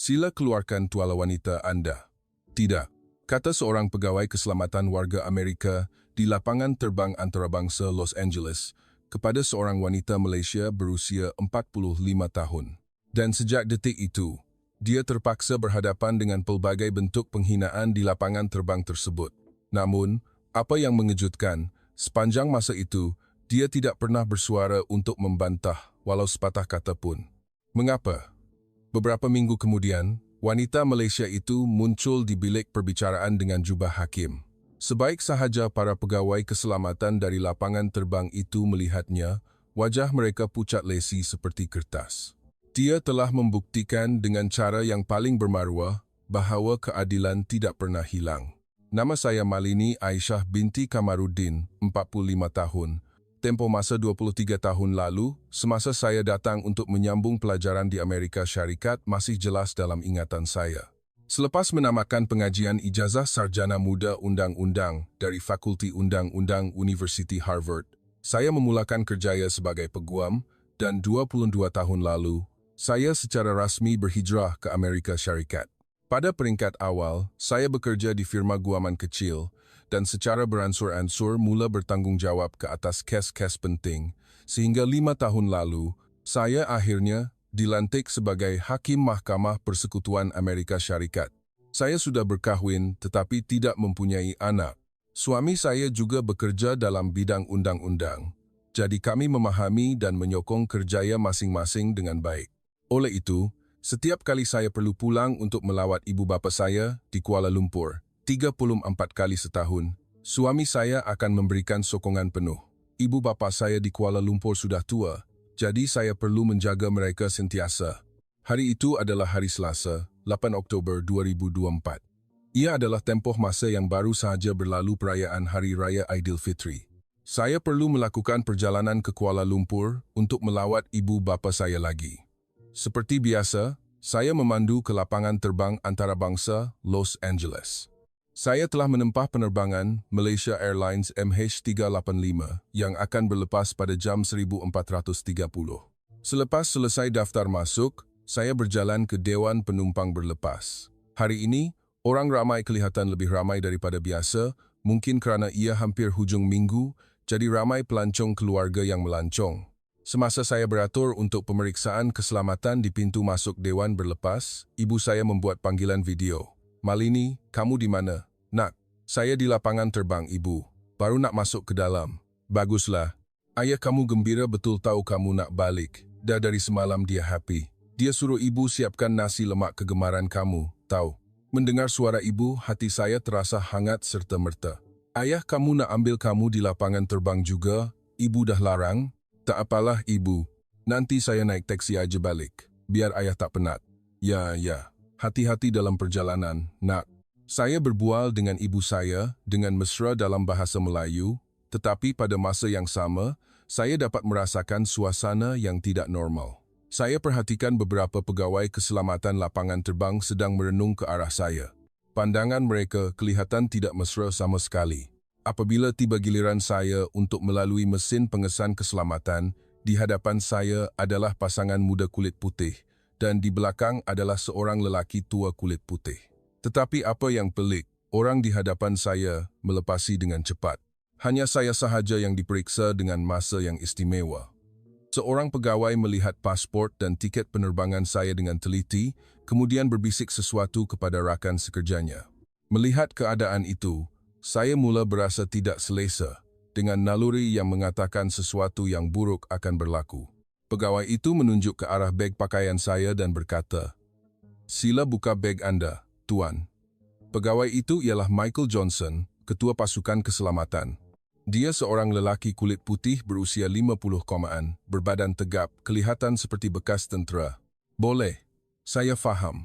Sila keluarkan tuala wanita Anda. Tidak, kata seorang pegawai keselamatan warga Amerika di lapangan terbang antarabangsa Los Angeles kepada seorang wanita Malaysia berusia 45 tahun. Dan sejak detik itu, dia terpaksa berhadapan dengan pelbagai bentuk penghinaan di lapangan terbang tersebut. Namun, apa yang mengejutkan, sepanjang masa itu, dia tidak pernah bersuara untuk membantah walau sepatah kata pun. Mengapa? Beberapa minggu kemudian, wanita Malaysia itu muncul di bilik perbicaraan dengan jubah hakim. Sebaik sahaja para pegawai keselamatan dari lapangan terbang itu melihatnya, wajah mereka pucat lesi seperti kertas. Dia telah membuktikan dengan cara yang paling bermaruah bahawa keadilan tidak pernah hilang. Nama saya Malini Aisyah binti Kamaruddin, 45 tahun. Tempoh masa 23 tahun lalu, semasa saya datang untuk menyambung pelajaran di Amerika Syarikat masih jelas dalam ingatan saya. Selepas menamakan pengajian ijazah sarjana muda undang-undang dari Fakulti Undang-Undang University Harvard, saya memulakan kerjaya sebagai peguam dan 22 tahun lalu, saya secara rasmi berhijrah ke Amerika Syarikat. Pada peringkat awal, saya bekerja di firma guaman kecil dan secara beransur-ansur mula bertanggungjawab ke atas kes-kes penting, sehingga 5 tahun lalu, saya akhirnya dilantik sebagai Hakim Mahkamah Persekutuan Amerika Syarikat. Saya sudah berkahwin tetapi tidak mempunyai anak. Suami saya juga bekerja dalam bidang undang-undang, jadi kami memahami dan menyokong kerjaya masing-masing dengan baik. Oleh itu, setiap kali saya perlu pulang untuk melawat ibu bapa saya di Kuala Lumpur, 34 kali setahun, suami saya akan memberikan sokongan penuh. Ibu bapa saya di Kuala Lumpur sudah tua, jadi saya perlu menjaga mereka sentiasa. Hari itu adalah hari Selasa, 8 Oktober 2024. Ia adalah tempoh masa yang baru sahaja berlalu perayaan Hari Raya Aidilfitri. Saya perlu melakukan perjalanan ke Kuala Lumpur untuk melawat ibu bapa saya lagi. Seperti biasa, saya memandu ke lapangan terbang antarabangsa Los Angeles. Saya telah menempah penerbangan Malaysia Airlines MH385 yang akan berlepas pada jam 1430. Selepas selesai daftar masuk, saya berjalan ke Dewan Penumpang Berlepas. Hari ini, orang ramai kelihatan lebih ramai daripada biasa, mungkin kerana ia hampir hujung minggu, jadi ramai pelancong keluarga yang melancong. Semasa saya beratur untuk pemeriksaan keselamatan di pintu masuk Dewan Berlepas, ibu saya membuat panggilan video. Malini, kamu di mana? Nak, saya di lapangan terbang ibu. Baru nak masuk ke dalam. Baguslah. Ayah kamu gembira betul tahu kamu nak balik. Dah dari semalam dia happy. Dia suruh ibu siapkan nasi lemak kegemaran kamu, tahu. Mendengar suara ibu, hati saya terasa hangat serta merta. Ayah kamu nak ambil kamu di lapangan terbang juga? Ibu dah larang? Tak apalah ibu. Nanti saya naik taksi aja balik. Biar ayah tak penat. Ya. Hati-hati dalam perjalanan, nak. Saya berbual dengan ibu saya dengan mesra dalam bahasa Melayu, tetapi pada masa yang sama, saya dapat merasakan suasana yang tidak normal. Saya perhatikan beberapa pegawai keselamatan lapangan terbang sedang merenung ke arah saya. Pandangan mereka kelihatan tidak mesra sama sekali. Apabila tiba giliran saya untuk melalui mesin pengesan keselamatan, di hadapan saya adalah pasangan muda kulit putih, dan di belakang adalah seorang lelaki tua kulit putih. Tetapi apa yang pelik, orang di hadapan saya melepasi dengan cepat. Hanya saya sahaja yang diperiksa dengan masa yang istimewa. Seorang pegawai melihat pasport dan tiket penerbangan saya dengan teliti, kemudian berbisik sesuatu kepada rakan sekerjanya. Melihat keadaan itu, saya mula berasa tidak selesa dengan naluri yang mengatakan sesuatu yang buruk akan berlaku. Pegawai itu menunjuk ke arah beg pakaian saya dan berkata, "Sila buka beg Anda, Tuan." Pegawai itu ialah Michael Johnson, Ketua Pasukan Keselamatan. Dia seorang lelaki kulit putih berusia 50-an, berbadan tegap, kelihatan seperti bekas tentera. "Boleh, saya faham."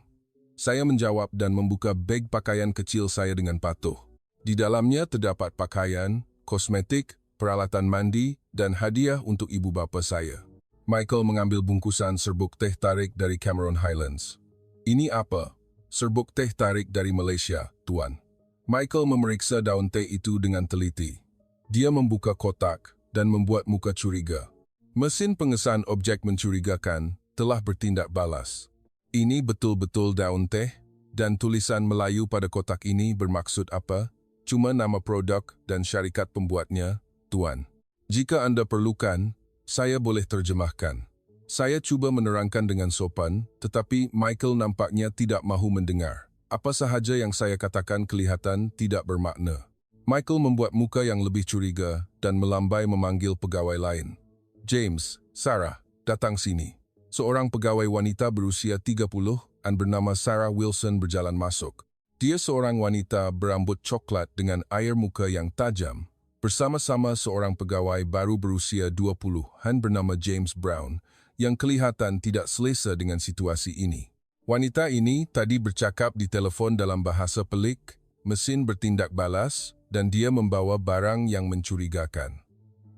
Saya menjawab dan membuka beg pakaian kecil saya dengan patuh. Di dalamnya terdapat pakaian, kosmetik, peralatan mandi, dan hadiah untuk ibu bapa saya. Michael mengambil bungkusan serbuk teh tarik dari Cameron Highlands. "Ini apa?" "Serbuk teh tarik dari Malaysia, Tuan." Michael memeriksa daun teh itu dengan teliti. Dia membuka kotak dan membuat muka curiga. Mesin pengesan objek mencurigakan telah bertindak balas. Ini betul-betul daun teh, dan tulisan Melayu pada kotak ini bermaksud apa? Cuma nama produk dan syarikat pembuatnya, Tuan. Jika Anda perlukan, saya boleh terjemahkan. Saya cuba menerangkan dengan sopan, tetapi Michael nampaknya tidak mahu mendengar. Apa sahaja yang saya katakan kelihatan tidak bermakna. Michael membuat muka yang lebih curiga dan melambai memanggil pegawai lain. James, Sarah, datang sini. Seorang pegawai wanita berusia 30-an bernama Sarah Wilson berjalan masuk. Dia seorang wanita berambut coklat dengan air muka yang tajam, bersama-sama seorang pegawai baru berusia 20-an bernama James Brown, yang kelihatan tidak selesa dengan situasi ini. Wanita ini tadi bercakap di telefon dalam bahasa pelik, mesin bertindak balas, dan dia membawa barang yang mencurigakan.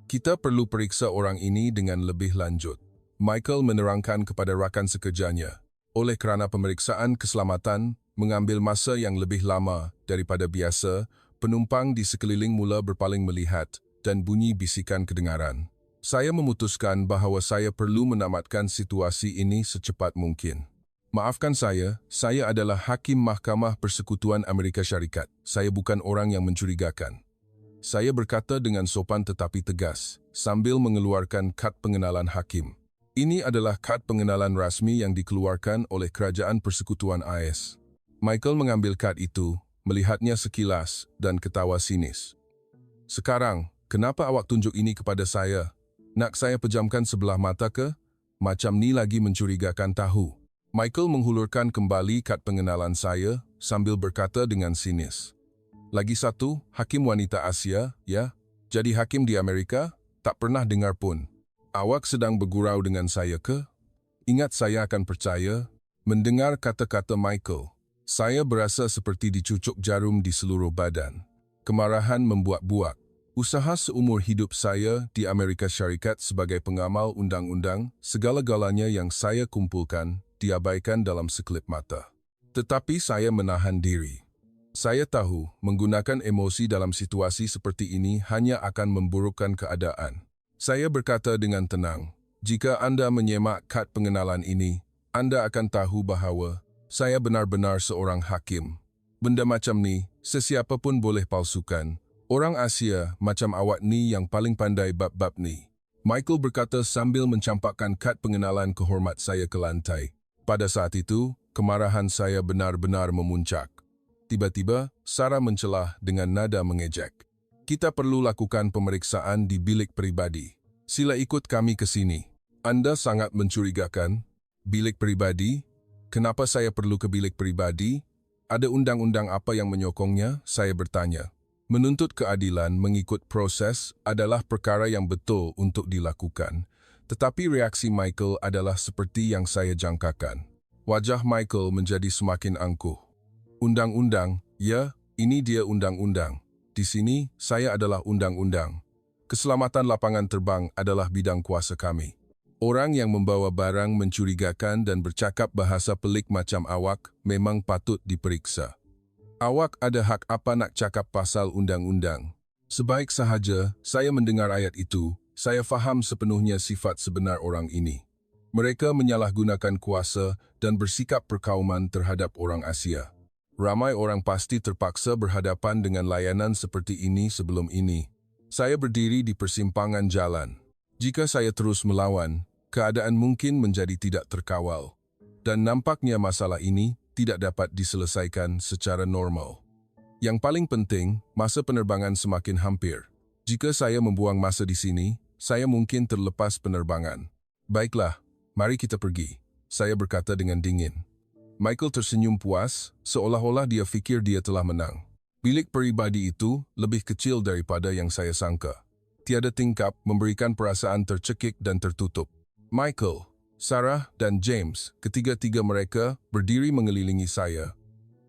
Kita perlu periksa orang ini dengan lebih lanjut. Michael menerangkan kepada rakan sekerjanya. Oleh kerana pemeriksaan keselamatan mengambil masa yang lebih lama daripada biasa, penumpang di sekeliling mula berpaling melihat dan bunyi bisikan kedengaran. Saya memutuskan bahawa saya perlu menamatkan situasi ini secepat mungkin. Maafkan saya adalah Hakim Mahkamah Persekutuan Amerika Syarikat. Saya bukan orang yang mencurigakan. Saya berkata dengan sopan tetapi tegas, sambil mengeluarkan kad pengenalan hakim. Ini adalah kad pengenalan rasmi yang dikeluarkan oleh Kerajaan Persekutuan AS. Michael mengambil kad itu, melihatnya sekilas, dan ketawa sinis. Sekarang, kenapa awak tunjuk ini kepada saya? Nak saya pejamkan sebelah mata ke? Macam ni lagi mencurigakan tahu. Michael menghulurkan kembali kad pengenalan saya sambil berkata dengan sinis. Lagi satu, hakim wanita Asia, ya? Jadi hakim di Amerika? Tak pernah dengar pun. Awak sedang bergurau dengan saya ke? Ingat saya akan percaya? Mendengar kata-kata Michael, saya berasa seperti dicucuk jarum di seluruh badan. Kemarahan membuak-buak. Usaha seumur hidup saya di Amerika Syarikat sebagai pengamal undang-undang, segala-galanya yang saya kumpulkan, diabaikan dalam sekelip mata. Tetapi saya menahan diri. Saya tahu menggunakan emosi dalam situasi seperti ini hanya akan memburukkan keadaan. Saya berkata dengan tenang, jika Anda menyemak kad pengenalan ini, Anda akan tahu bahawa saya benar-benar seorang hakim. Benda macam ni, sesiapa pun boleh palsukan. Orang Asia macam awak ni yang paling pandai bab-bab ni. Michael berkata sambil mencampakkan kad pengenalan kehormat saya ke lantai. Pada saat itu, kemarahan saya benar-benar memuncak. Tiba-tiba, Sarah mencelah dengan nada mengejek. Kita perlu lakukan pemeriksaan di bilik peribadi. Sila ikut kami ke sini. Anda sangat mencurigakan. Bilik peribadi? Kenapa saya perlu ke bilik peribadi? Ada undang-undang apa yang menyokongnya? Saya bertanya. Menuntut keadilan mengikut proses adalah perkara yang betul untuk dilakukan. Tetapi reaksi Michael adalah seperti yang saya jangkakan. Wajah Michael menjadi semakin angkuh. Undang-undang, ya, ini dia undang-undang. Di sini, saya adalah undang-undang. Keselamatan lapangan terbang adalah bidang kuasa kami. Orang yang membawa barang mencurigakan dan bercakap bahasa pelik macam awak memang patut diperiksa. Awak ada hak apa nak cakap pasal undang-undang? Sebaik sahaja saya mendengar ayat itu, saya faham sepenuhnya sifat sebenar orang ini. Mereka menyalahgunakan kuasa dan bersikap perkauman terhadap orang Asia. Ramai orang pasti terpaksa berhadapan dengan layanan seperti ini sebelum ini. Saya berdiri di persimpangan jalan. Jika saya terus melawan, keadaan mungkin menjadi tidak terkawal. Dan nampaknya masalah ini tidak dapat diselesaikan secara normal. Yang paling penting, masa penerbangan semakin hampir. Jika saya membuang masa di sini, saya mungkin terlepas penerbangan. Baiklah, mari kita pergi, saya berkata dengan dingin. Michael tersenyum puas, seolah-olah dia fikir dia telah menang. Bilik peribadi itu lebih kecil daripada yang saya sangka. Tiada tingkap memberikan perasaan tercekik dan tertutup. Michael, Sarah dan James, ketiga-tiga mereka berdiri mengelilingi saya.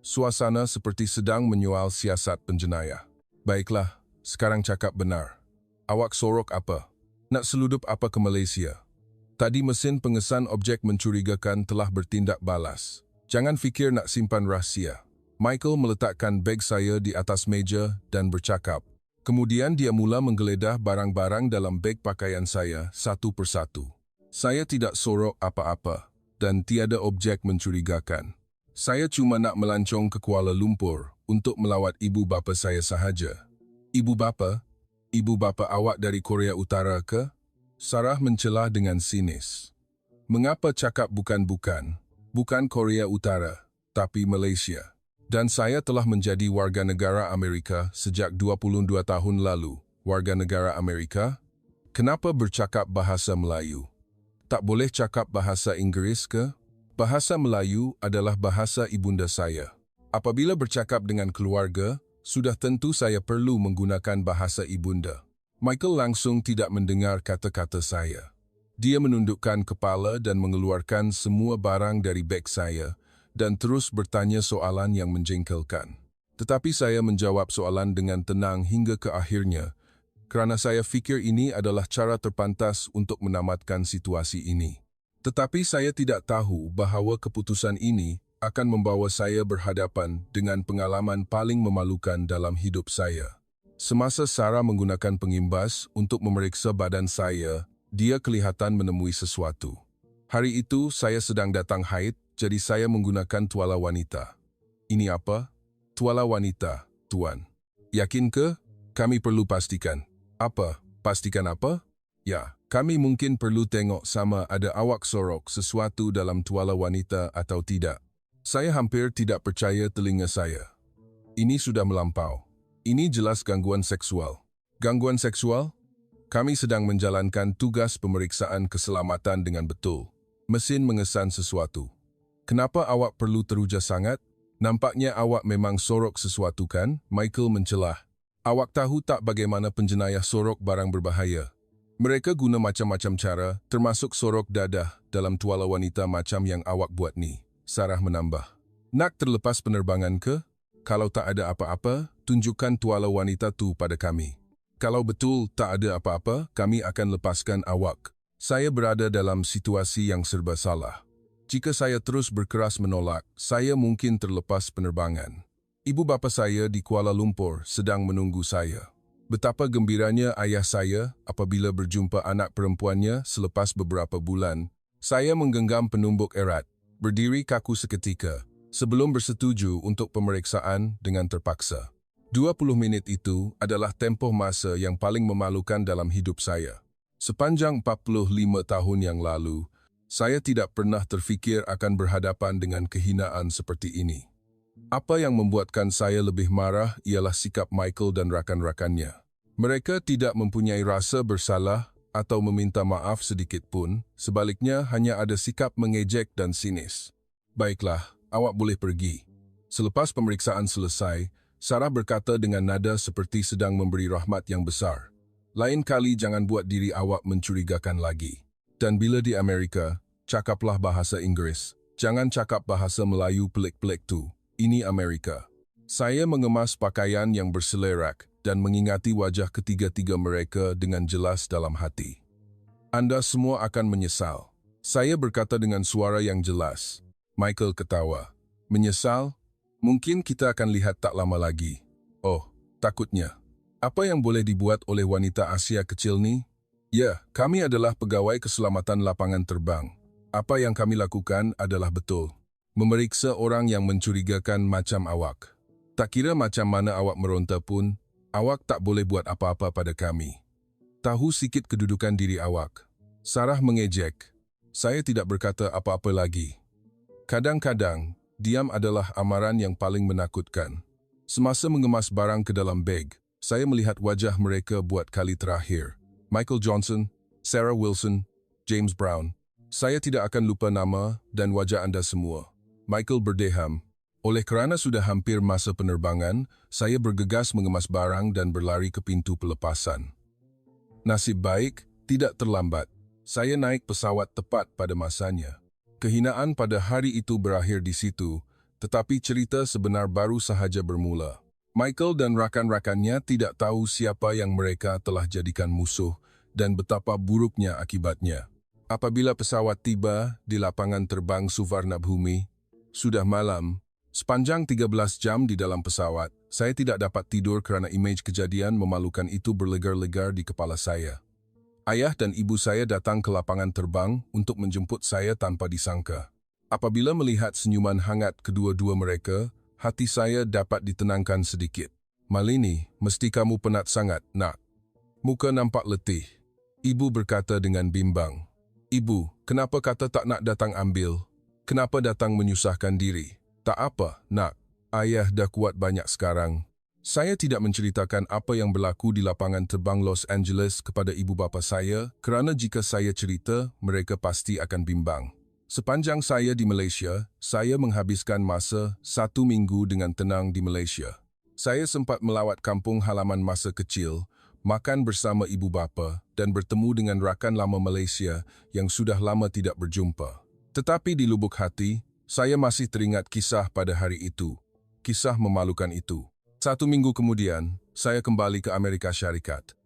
Suasana seperti sedang menyoal siasat penjenayah. Baiklah, sekarang cakap benar. Awak sorok apa? Nak seludup apa ke Malaysia? Tadi mesin pengesan objek mencurigakan telah bertindak balas. Jangan fikir nak simpan rahsia. Michael meletakkan beg saya di atas meja dan bercakap. Kemudian dia mula menggeledah barang-barang dalam beg pakaian saya satu persatu. Saya tidak sorok apa-apa. dan tiada objek mencurigakan. Saya cuma nak melancong ke Kuala Lumpur untuk melawat ibu bapa saya sahaja. Ibu bapa? Ibu bapa awak dari Korea Utara ke? Sarah mencelah dengan sinis. Mengapa cakap bukan-bukan? Bukan Korea Utara, tapi Malaysia. Dan saya telah menjadi warga negara Amerika sejak 22 tahun lalu. Warga negara Amerika? Kenapa bercakap bahasa Melayu? Tak boleh cakap bahasa Inggeris ke? Bahasa Melayu adalah bahasa ibunda saya. Apabila bercakap dengan keluarga, sudah tentu saya perlu menggunakan bahasa ibunda. Michael langsung tidak mendengar kata-kata saya. Dia menundukkan kepala dan mengeluarkan semua barang dari beg saya dan terus bertanya soalan yang menjengkelkan. Tetapi saya menjawab soalan dengan tenang hingga ke akhirnya, kerana saya fikir ini adalah cara terpantas untuk menamatkan situasi ini. Tetapi saya tidak tahu bahawa keputusan ini akan membawa saya berhadapan dengan pengalaman paling memalukan dalam hidup saya. Semasa Sarah menggunakan pengimbas untuk memeriksa badan saya, dia kelihatan menemui sesuatu. Hari itu saya sedang datang haid, jadi saya menggunakan tuala wanita. Ini apa? Tuala wanita, Tuan. Yakin ke? Kami perlu pastikan. Apa? Pastikan apa? Ya, kami mungkin perlu tengok sama ada awak sorok sesuatu dalam tuala wanita atau tidak. Saya hampir tidak percaya telinga saya. Ini sudah melampau. Ini jelas gangguan seksual. Gangguan seksual? Kami sedang menjalankan tugas pemeriksaan keselamatan dengan betul. Mesin mengesan sesuatu. Kenapa awak perlu teruja sangat? Nampaknya awak memang sorok sesuatu kan? Michael mencelah. Awak tahu tak bagaimana penjenayah sorok barang berbahaya? Mereka guna macam-macam cara, termasuk sorok dadah dalam tuala wanita macam yang awak buat ni. Sarah menambah. Nak terlepas penerbangan ke? Kalau tak ada apa-apa, tunjukkan tuala wanita tu pada kami. Kalau betul tak ada apa-apa, kami akan lepaskan awak. Saya berada dalam situasi yang serba salah. Jika saya terus berkeras menolak, saya mungkin terlepas penerbangan. Ibu bapa saya di Kuala Lumpur sedang menunggu saya. Betapa gembiranya ayah saya apabila berjumpa anak perempuannya selepas beberapa bulan. Saya menggenggam penumbuk erat, berdiri kaku seketika, sebelum bersetuju untuk pemeriksaan dengan terpaksa. 20 minit itu adalah tempoh masa yang paling memalukan dalam hidup saya. Sepanjang 45 tahun yang lalu, saya tidak pernah terfikir akan berhadapan dengan kehinaan seperti ini. Apa yang membuatkan saya lebih marah ialah sikap Michael dan rakan-rakannya. Mereka tidak mempunyai rasa bersalah atau meminta maaf sedikit pun, sebaliknya hanya ada sikap mengejek dan sinis. Baiklah, awak boleh pergi. Selepas pemeriksaan selesai, Sarah berkata dengan nada seperti sedang memberi rahmat yang besar. Lain kali jangan buat diri awak mencurigakan lagi. Dan bila di Amerika, cakaplah bahasa Inggris. Jangan cakap bahasa Melayu pelik-pelik tu. Ini Amerika. Saya mengemas pakaian yang berselerak dan mengingati wajah ketiga-tiga mereka dengan jelas dalam hati. Anda semua akan menyesal. Saya berkata dengan suara yang jelas. Michael ketawa. Menyesal? Mungkin kita akan lihat tak lama lagi. Oh, takutnya. Apa yang boleh dibuat oleh wanita Asia kecil ni? Ya, kami adalah pegawai keselamatan lapangan terbang. Apa yang kami lakukan adalah betul. Memeriksa orang yang mencurigakan macam awak. Tak kira macam mana awak meronta pun, awak tak boleh buat apa-apa pada kami. Tahu sikit kedudukan diri awak. Sarah mengejek. Saya tidak berkata apa-apa lagi. Kadang-kadang, diam adalah amaran yang paling menakutkan. Semasa mengemas barang ke dalam beg, saya melihat wajah mereka buat kali terakhir. Michael Johnson, Sarah Wilson, James Brown. Saya tidak akan lupa nama dan wajah anda semua. Michael berdeham. Oleh kerana sudah hampir masa penerbangan, saya bergegas mengemas barang dan berlari ke pintu pelepasan. Nasib baik, tidak terlambat. Saya naik pesawat tepat pada masanya. Kehinaan pada hari itu berakhir di situ, tetapi cerita sebenar baru sahaja bermula. Michael dan rakan-rakannya tidak tahu siapa yang mereka telah jadikan musuh dan betapa buruknya akibatnya. Apabila pesawat tiba di lapangan terbang Suvarnabhumi, sudah malam. Sepanjang 13 jam di dalam pesawat, saya tidak dapat tidur kerana imej kejadian memalukan itu berlegar-legar di kepala saya. Ayah dan ibu saya datang ke lapangan terbang untuk menjemput saya tanpa disangka. Apabila melihat senyuman hangat kedua-dua mereka, hati saya dapat ditenangkan sedikit. "Malini, mesti kamu penat sangat, nak. Muka nampak letih." Ibu berkata dengan bimbang. "Ibu, kenapa kata tak nak datang ambil? Kenapa datang menyusahkan diri?" "Tak apa, nak. Ayah dah kuat banyak sekarang." Saya tidak menceritakan apa yang berlaku di lapangan terbang Los Angeles kepada ibu bapa saya kerana jika saya cerita, mereka pasti akan bimbang. Sepanjang saya di Malaysia, saya menghabiskan masa 1 minggu dengan tenang di Malaysia. Saya sempat melawat kampung halaman masa kecil, makan bersama ibu bapa dan bertemu dengan rakan lama Malaysia yang sudah lama tidak berjumpa. Tetapi di lubuk hati, saya masih teringat kisah pada hari itu. Kisah memalukan itu. 1 minggu kemudian, saya kembali ke Amerika Syarikat.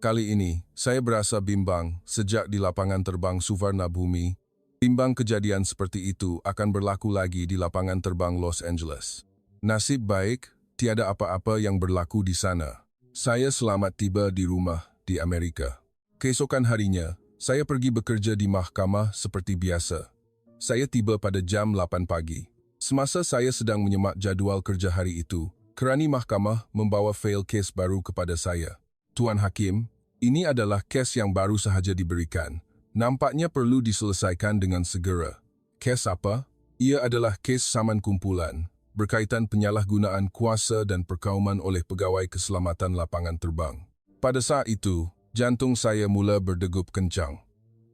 Kali ini, saya berasa bimbang sejak di lapangan terbang Suvarnabhumi. Bimbang kejadian seperti itu akan berlaku lagi di lapangan terbang Los Angeles. Nasib baik, tiada apa-apa yang berlaku di sana. Saya selamat tiba di rumah di Amerika. Keesokan harinya, saya pergi bekerja di mahkamah seperti biasa. Saya tiba pada jam 8 pagi. Semasa saya sedang menyemak jadual kerja hari itu, kerani mahkamah membawa fail kes baru kepada saya. "Tuan Hakim, ini adalah kes yang baru sahaja diberikan. Nampaknya perlu diselesaikan dengan segera." "Kes apa?" "Ia adalah kes saman kumpulan, berkaitan penyalahgunaan kuasa dan perkauman oleh pegawai keselamatan lapangan terbang." Pada saat itu, jantung saya mula berdegup kencang.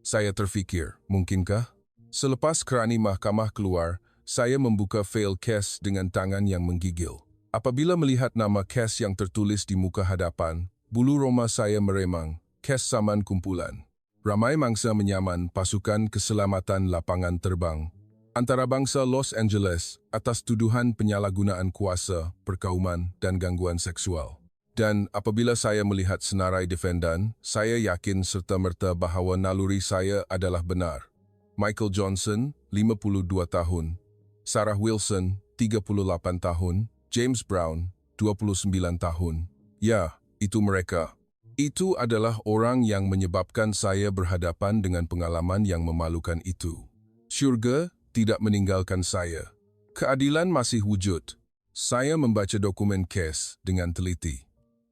Saya terfikir, mungkinkah? Selepas kerani mahkamah keluar, saya membuka fail kes dengan tangan yang menggigil. Apabila melihat nama kes yang tertulis di muka hadapan, bulu roma saya meremang, kes saman kumpulan. Ramai mangsa menyaman pasukan keselamatan lapangan terbang antarabangsa Los Angeles atas tuduhan penyalahgunaan kuasa, perkauman dan gangguan seksual. Dan apabila saya melihat senarai defendan, saya yakin serta-merta bahawa naluri saya adalah benar. Michael Johnson, 52 tahun. Sarah Wilson, 38 tahun. James Brown, 29 tahun. Ya, itu mereka. Itu adalah orang yang menyebabkan saya berhadapan dengan pengalaman yang memalukan itu. Syurga tidak meninggalkan saya. Keadilan masih wujud. Saya membaca dokumen kes dengan teliti.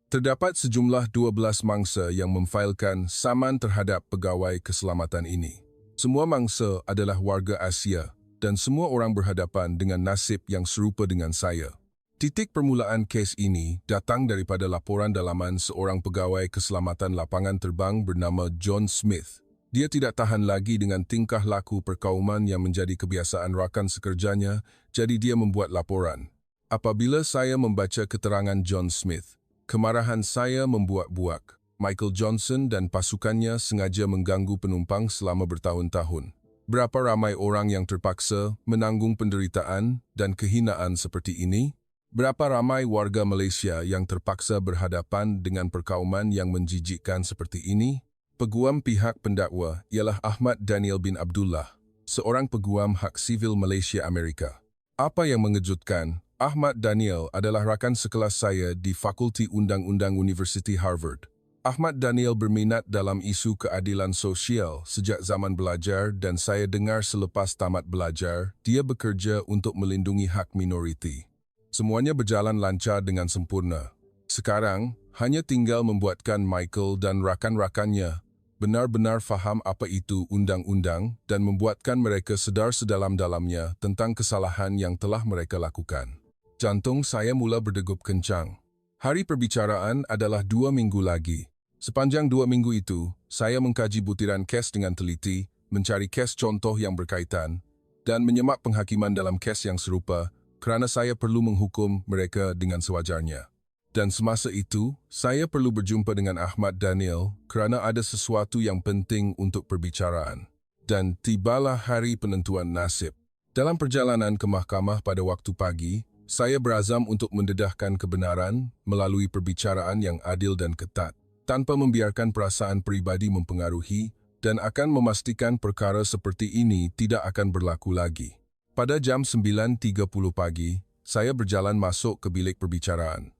Terdapat sejumlah 12 mangsa yang memfailkan saman terhadap pegawai keselamatan ini. Semua mangsa adalah warga Asia dan semua orang berhadapan dengan nasib yang serupa dengan saya. Titik permulaan kes ini datang daripada laporan dalaman seorang pegawai keselamatan lapangan terbang bernama John Smith. Dia tidak tahan lagi dengan tingkah laku perkauman yang menjadi kebiasaan rakan sekerjanya, jadi dia membuat laporan. Apabila saya membaca keterangan John Smith, kemarahan saya membuat buak. Michael Johnson dan pasukannya sengaja mengganggu penumpang selama bertahun-tahun. Berapa ramai orang yang terpaksa menanggung penderitaan dan kehinaan seperti ini? Berapa ramai warga Malaysia yang terpaksa berhadapan dengan perkauman yang menjijikkan seperti ini? Peguam pihak pendakwa ialah Ahmad Daniel bin Abdullah, seorang peguam hak sivil Malaysia Amerika. Apa yang mengejutkan, Ahmad Daniel adalah rakan sekelas saya di Fakulti Undang-Undang Universiti Harvard. Ahmad Daniel berminat dalam isu keadilan sosial sejak zaman belajar dan saya dengar selepas tamat belajar, dia bekerja untuk melindungi hak minoriti. Semuanya berjalan lancar dengan sempurna. Sekarang, hanya tinggal membuatkan Michael dan rakan-rakannya benar-benar faham apa itu undang-undang dan membuatkan mereka sedar sedalam-dalamnya tentang kesalahan yang telah mereka lakukan. Jantung saya mula berdegup kencang. Hari perbicaraan adalah 2 minggu lagi. Sepanjang 2 minggu itu, saya mengkaji butiran kes dengan teliti, mencari kes contoh yang berkaitan, dan menyemak penghakiman dalam kes yang serupa kerana saya perlu menghukum mereka dengan sewajarnya. Dan semasa itu, saya perlu berjumpa dengan Ahmad Daniel kerana ada sesuatu yang penting untuk perbicaraan. Dan tibalah hari penentuan nasib. Dalam perjalanan ke mahkamah pada waktu pagi, saya berazam untuk mendedahkan kebenaran melalui perbicaraan yang adil dan ketat, tanpa membiarkan perasaan peribadi mempengaruhi dan akan memastikan perkara seperti ini tidak akan berlaku lagi. Pada jam 9.30 pagi, saya berjalan masuk ke bilik perbicaraan.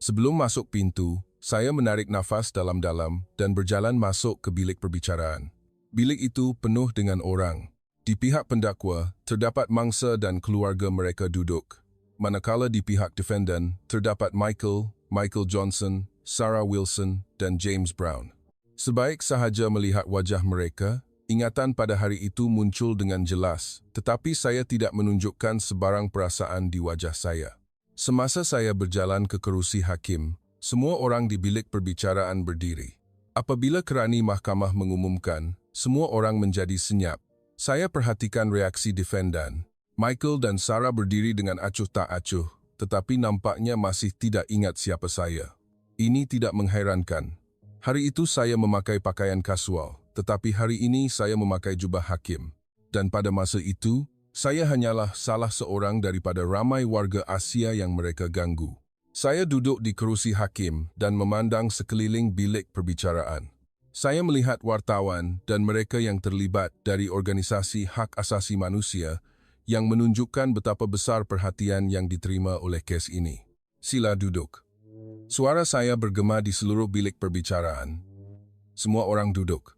Sebelum masuk pintu, Saya menarik nafas dalam-dalam dan berjalan masuk ke bilik perbicaraan. Bilik itu penuh dengan orang. Di pihak pendakwa, terdapat mangsa dan keluarga mereka duduk. Manakala di pihak defendant, terdapat Michael Johnson, Sarah Wilson, dan James Brown. Sebaik sahaja melihat wajah mereka, ingatan pada hari itu muncul dengan jelas, tetapi saya tidak menunjukkan sebarang perasaan di wajah saya. Semasa saya berjalan ke kerusi hakim, semua orang di bilik perbicaraan berdiri. Apabila kerani mahkamah mengumumkan, semua orang menjadi senyap. Saya perhatikan reaksi defendant. Michael dan Sarah berdiri dengan acuh tak acuh, tetapi nampaknya masih tidak ingat siapa saya. Ini tidak mengherankan. Hari itu saya memakai pakaian kasual, tetapi hari ini saya memakai jubah hakim. Dan pada masa itu, saya hanyalah salah seorang daripada ramai warga Asia yang mereka ganggu. Saya duduk di kerusi hakim dan memandang sekeliling bilik perbicaraan. Saya melihat wartawan dan mereka yang terlibat dari organisasi hak asasi manusia yang menunjukkan betapa besar perhatian yang diterima oleh kes ini. Sila duduk. Suara saya bergema di seluruh bilik perbicaraan. Semua orang duduk.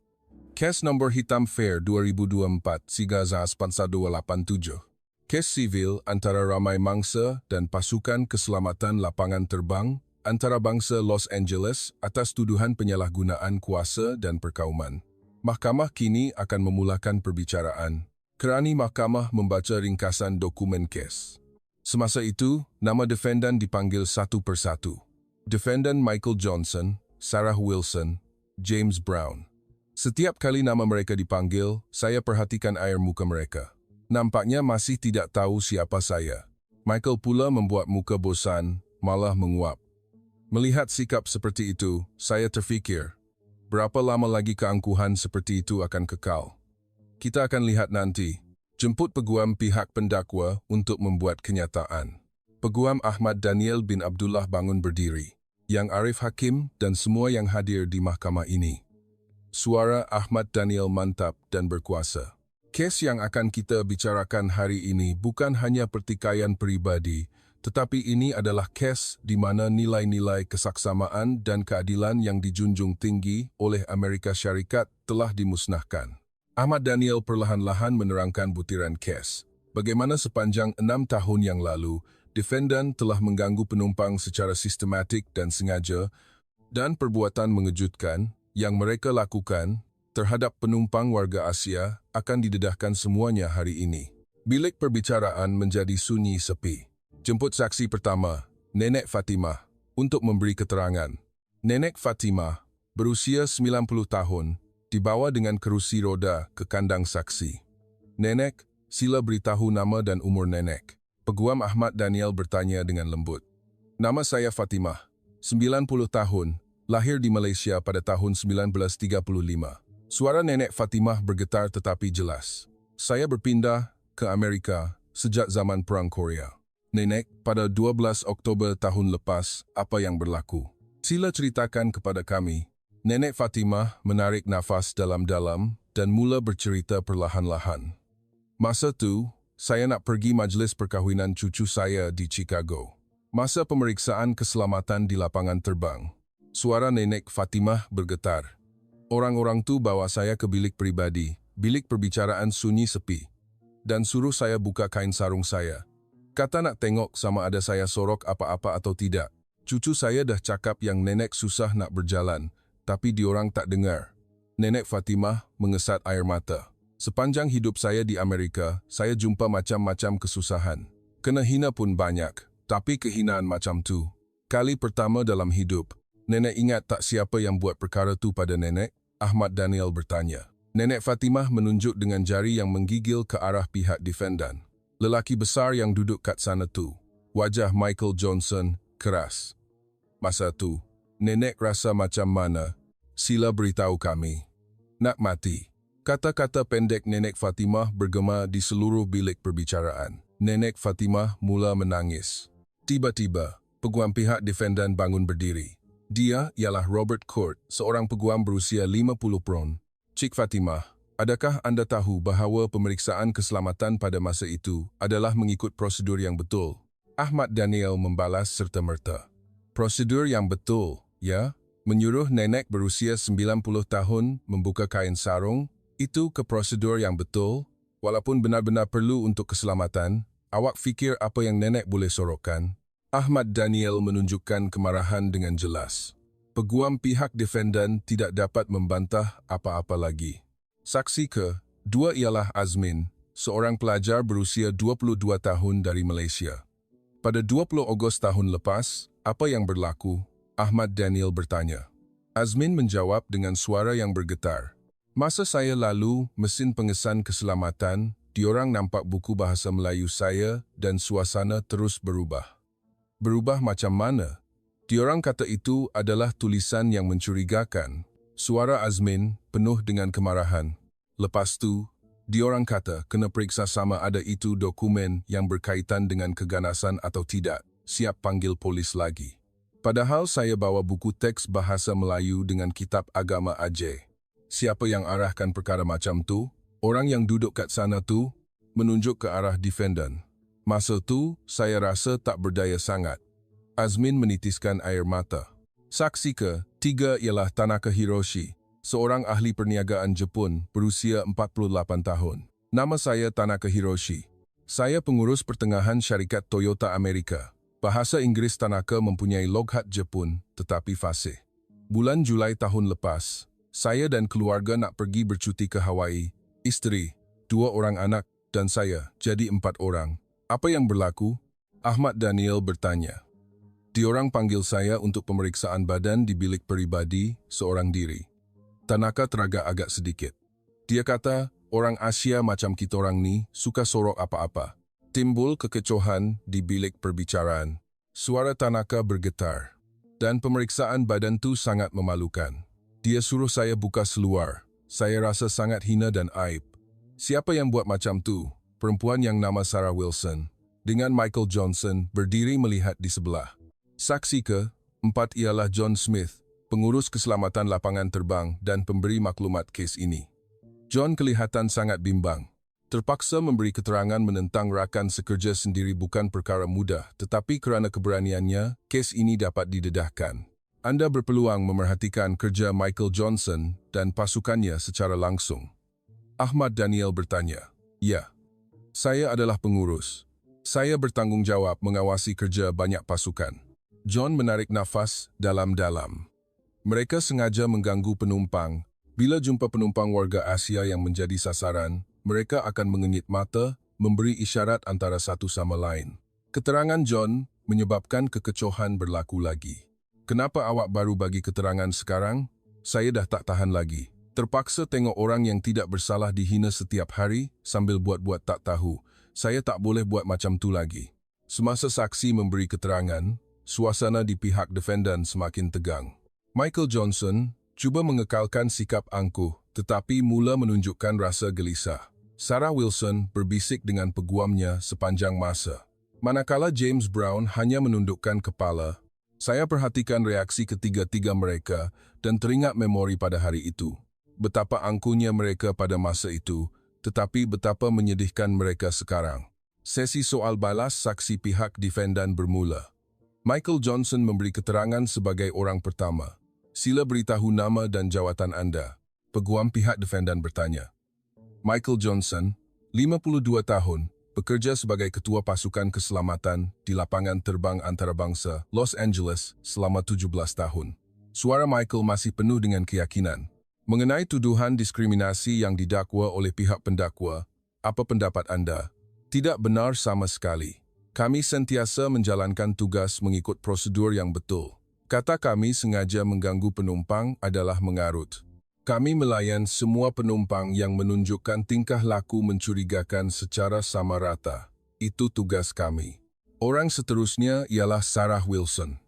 Kes nombor hitam Fair 2024 Sigazas 1287. Kes sivil antara ramai mangsa dan pasukan keselamatan lapangan terbang antarabangsa Los Angeles atas tuduhan penyalahgunaan kuasa dan perkauman. Mahkamah kini akan memulakan perbicaraan. Kerani mahkamah membaca ringkasan dokumen kes. Semasa itu, nama defendant dipanggil satu persatu. Defendant Michael Johnson, Sarah Wilson, James Brown. Setiap kali nama mereka dipanggil, saya perhatikan air muka mereka. Nampaknya masih tidak tahu siapa saya. Michael pula membuat muka bosan, malah menguap. Melihat sikap seperti itu, saya terfikir, berapa lama lagi keangkuhan seperti itu akan kekal? Kita akan lihat nanti. Jemput peguam pihak pendakwa untuk membuat kenyataan. Peguam Ahmad Daniel bin Abdullah bangun berdiri. Yang Arif Hakim dan semua yang hadir di mahkamah ini. Suara Ahmad Daniel mantap dan berkuasa. Kes yang akan kita bicarakan hari ini bukan hanya pertikaian pribadi, tetapi ini adalah kes di mana nilai-nilai kesaksamaan dan keadilan yang dijunjung tinggi oleh Amerika Syarikat telah dimusnahkan. Ahmad Daniel perlahan-lahan menerangkan butiran kes. Bagaimana sepanjang 6 tahun yang lalu, defendant telah mengganggu penumpang secara sistematik dan sengaja, dan perbuatan mengejutkan yang mereka lakukan terhadap penumpang warga Asia akan didedahkan semuanya hari ini. Bilik perbicaraan menjadi sunyi sepi. Jemput saksi pertama, Nenek Fatimah, untuk memberi keterangan. Nenek Fatimah, berusia 90 tahun, dibawa dengan kerusi roda ke kandang saksi. Nenek, sila beritahu nama dan umur nenek. Peguam Ahmad Daniel bertanya dengan lembut. Nama saya Fatimah, 90 tahun, lahir di Malaysia pada tahun 1935. Suara Nenek Fatimah bergetar tetapi jelas. Saya berpindah ke Amerika sejak zaman Perang Korea. Nenek, pada 12 Oktober tahun lepas, apa yang berlaku? Sila ceritakan kepada kami. Nenek Fatimah menarik nafas dalam-dalam dan mula bercerita perlahan-lahan. Masa tu, saya nak pergi majlis perkahwinan cucu saya di Chicago. Masa pemeriksaan keselamatan di lapangan terbang. Suara Nenek Fatimah bergetar. Orang-orang tu bawa saya ke bilik pribadi, bilik perbicaraan sunyi sepi, dan suruh saya buka kain sarung saya. Kata nak tengok sama ada saya sorok apa-apa atau tidak. Cucu saya dah cakap yang nenek susah nak berjalan, tapi diorang tak dengar. Nenek Fatimah mengesat air mata. Sepanjang hidup saya di Amerika, saya jumpa macam-macam kesusahan. Kena hina pun banyak, tapi kehinaan macam tu. Kali pertama dalam hidup, nenek ingat tak siapa yang buat perkara tu pada nenek? Ahmad Daniel bertanya. Nenek Fatimah menunjuk dengan jari yang menggigil ke arah pihak defendant. Lelaki besar yang duduk kat sana tu. Wajah Michael Johnson keras. Masa tu, nenek rasa macam mana? Sila beritahu kami. Nak mati. Kata-kata pendek Nenek Fatimah bergema di seluruh bilik perbicaraan. Nenek Fatimah mula menangis. Tiba-tiba, peguam pihak defendant bangun berdiri. Dia ialah Robert Court, seorang peguam berusia 50 tahun. Cik Fatimah, adakah anda tahu bahawa pemeriksaan keselamatan pada masa itu adalah mengikut prosedur yang betul? Ahmad Daniel membalas serta-merta. Prosedur yang betul, Ya, menyuruh nenek berusia 90 tahun membuka kain sarung, itu ke prosedur yang betul, walaupun benar-benar perlu untuk keselamatan. Awak fikir apa yang nenek boleh sorokkan? Ahmad Daniel menunjukkan kemarahan dengan jelas. Peguam pihak defendan tidak dapat membantah apa-apa lagi. Saksi kedua ialah Azmin, seorang pelajar berusia 22 tahun dari Malaysia. Pada 20 Ogos tahun lepas, apa yang berlaku? Ahmad Daniel bertanya. Azmin menjawab dengan suara yang bergetar. Masa saya lalu, mesin pengesan keselamatan, diorang nampak buku bahasa Melayu saya dan suasana terus berubah. Berubah macam mana? Diorang kata itu adalah tulisan yang mencurigakan. Suara Azmin penuh dengan kemarahan. Lepas tu, diorang kata kena periksa sama ada itu dokumen yang berkaitan dengan keganasan atau tidak. Siap panggil polis lagi. Padahal saya bawa buku teks bahasa Melayu dengan kitab agama Aceh. Siapa yang arahkan perkara macam tu? Orang yang duduk kat sana tu menunjuk ke arah defendan. Masa tu, saya rasa tak berdaya sangat. Azmin menitiskan air mata. Saksi ketiga ialah Tanaka Hiroshi, seorang ahli perniagaan Jepun berusia 48 tahun. Nama saya Tanaka Hiroshi. Saya pengurus pertengahan syarikat Toyota Amerika. Bahasa Inggeris Tanaka mempunyai logat Jepun, tetapi fasih. Bulan Julai tahun lepas, saya dan keluarga nak pergi bercuti ke Hawaii. Isteri, 2 orang anak, dan saya, jadi 4 orang. Apa yang berlaku? Ahmad Daniel bertanya. Diorang panggil saya untuk pemeriksaan badan di bilik peribadi, seorang diri. Tanaka teragak agak sedikit. Dia kata, orang Asia macam kitorang ni suka sorok apa-apa. Timbul kekecohan di bilik perbicaraan. Suara Tanaka bergetar. Dan pemeriksaan badan tu sangat memalukan. Dia suruh saya buka seluar. Saya rasa sangat hina dan aib. Siapa yang buat macam tu? Perempuan yang nama Sarah Wilson dengan Michael Johnson berdiri melihat di sebelah. Saksi keempat ialah John Smith, pengurus keselamatan lapangan terbang dan pemberi maklumat kes ini. John kelihatan sangat bimbang. Terpaksa memberi keterangan menentang rakan sekerja sendiri bukan perkara mudah, tetapi kerana keberaniannya, kes ini dapat didedahkan. Anda berpeluang memerhatikan kerja Michael Johnson dan pasukannya secara langsung. Ahmad Daniel bertanya. Ya, saya adalah pengurus. Saya bertanggungjawab mengawasi kerja banyak pasukan. John menarik nafas dalam-dalam. Mereka sengaja mengganggu penumpang. Bila jumpa penumpang warga Asia yang menjadi sasaran, mereka akan mengenyit mata, memberi isyarat antara satu sama lain. Keterangan John menyebabkan kekecohan berlaku lagi. Kenapa awak baru bagi keterangan sekarang? Saya dah tak tahan lagi. Terpaksa tengok orang yang tidak bersalah dihina setiap hari sambil buat-buat tak tahu. Saya tak boleh buat macam tu lagi. Semasa saksi memberi keterangan, suasana di pihak defendan semakin tegang. Michael Johnson cuba mengekalkan sikap angkuh, tetapi mula menunjukkan rasa gelisah. Sarah Wilson berbisik dengan peguamnya sepanjang masa. Manakala James Brown hanya menundukkan kepala, saya perhatikan reaksi ketiga-tiga mereka dan teringat memori pada hari itu. Betapa angkuhnya mereka pada masa itu, tetapi betapa menyedihkan mereka sekarang. Sesi soal balas saksi pihak defendan bermula. Michael Johnson memberi keterangan sebagai orang pertama. Sila beritahu nama dan jawatan anda. Peguam pihak defendan bertanya. Michael Johnson, 52 tahun, bekerja sebagai ketua pasukan keselamatan di lapangan terbang antarabangsa Los Angeles selama 17 tahun. Suara Michael masih penuh dengan keyakinan. Mengenai tuduhan diskriminasi yang didakwa oleh pihak pendakwa, apa pendapat anda? Tidak benar sama sekali. Kami sentiasa menjalankan tugas mengikut prosedur yang betul. Kata kami sengaja mengganggu penumpang adalah mengarut. Kami melayan semua penumpang yang menunjukkan tingkah laku mencurigakan secara sama rata. Itu tugas kami. Orang seterusnya ialah Sarah Wilson.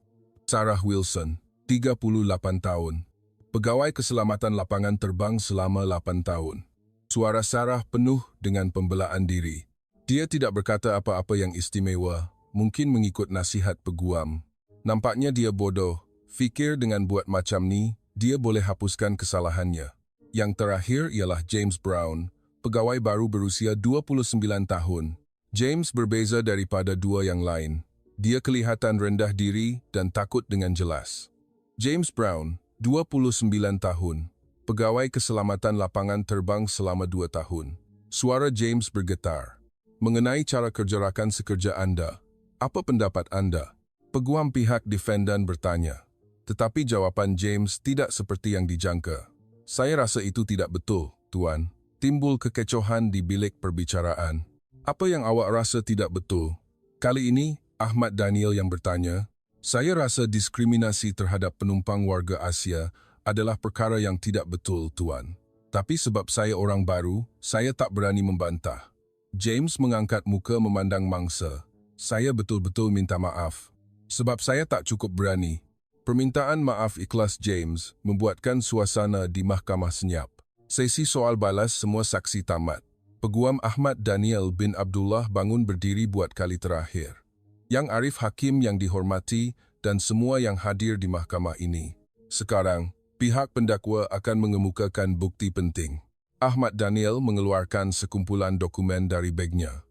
Sarah Wilson, 38 tahun. Pegawai keselamatan lapangan terbang selama 8 tahun. Suara Sarah penuh dengan pembelaan diri. Dia tidak berkata apa-apa yang istimewa, mungkin mengikut nasihat peguam. Nampaknya dia bodoh. Fikir dengan buat macam ni, dia boleh hapuskan kesalahannya. Yang terakhir ialah James Brown, pegawai baru berusia 29 tahun. James berbeza daripada dua yang lain. Dia kelihatan rendah diri dan takut dengan jelas. James Brown, 29 tahun, pegawai keselamatan lapangan terbang selama 2 tahun. Suara James bergetar. Mengenai cara kerja rakan sekerja Anda, apa pendapat Anda? Peguam pihak defendan bertanya. Tetapi jawapan James tidak seperti yang dijangka. Saya rasa itu tidak betul, Tuan. Timbul kekecohan di bilik perbicaraan. Apa yang awak rasa tidak betul? Kali ini, Ahmad Daniel yang bertanya. Saya rasa diskriminasi terhadap penumpang warga Asia adalah perkara yang tidak betul, Tuan. Tapi sebab saya orang baru, saya tak berani membantah. James mengangkat muka memandang mangsa. Saya betul-betul minta maaf. Sebab saya tak cukup berani. Permintaan maaf ikhlas James membuatkan suasana di mahkamah senyap. Sesi soal balas semua saksi tamat. Peguam Ahmad Daniel bin Abdullah bangun berdiri buat kali terakhir. Yang Arif Hakim yang dihormati dan semua yang hadir di mahkamah ini. Sekarang, pihak pendakwa akan mengemukakan bukti penting. Ahmad Daniel mengeluarkan sekumpulan dokumen dari bagnya.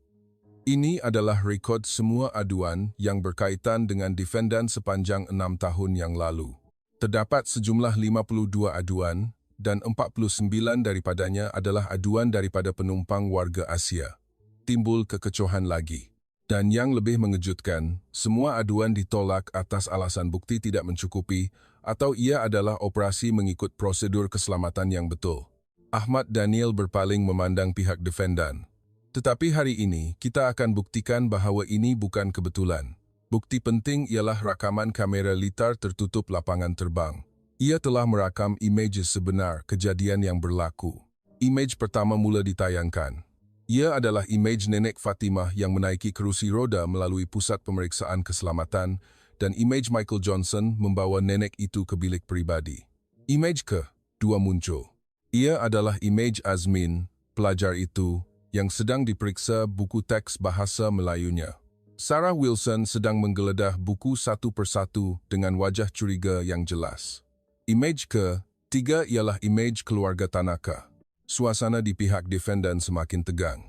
Ini adalah rekod semua aduan yang berkaitan dengan defendan sepanjang 6 tahun yang lalu. Terdapat sejumlah 52 aduan dan 49 daripadanya adalah aduan daripada penumpang warga Asia. Timbul kekecohan lagi. Dan yang lebih mengejutkan, semua aduan ditolak atas alasan bukti tidak mencukupi atau ia adalah operasi mengikut prosedur keselamatan yang betul. Ahmad Daniel berpaling memandang pihak defendan. Tetapi hari ini, kita akan buktikan bahawa ini bukan kebetulan. Bukti penting ialah rakaman kamera litar tertutup lapangan terbang. Ia telah merakam imej sebenar kejadian yang berlaku. Imej pertama mula ditayangkan. Ia adalah imej Nenek Fatimah yang menaiki kerusi roda melalui pusat pemeriksaan keselamatan dan imej Michael Johnson membawa nenek itu ke bilik peribadi. Imej kedua muncul. Ia adalah imej Azmin, pelajar itu, yang sedang diperiksa buku teks bahasa Melayunya. Sarah Wilson sedang menggeledah buku satu persatu dengan wajah curiga yang jelas. Imej ketiga ialah imej keluarga Tanaka. Suasana di pihak defendan semakin tegang.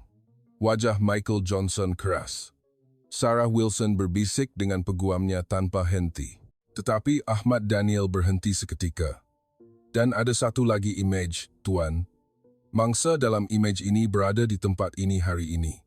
Wajah Michael Johnson keras. Sarah Wilson berbisik dengan peguamnya tanpa henti. Tetapi Ahmad Daniel berhenti seketika. Dan ada satu lagi imej, Tuan. Mangsa dalam imej ini berada di tempat ini hari ini.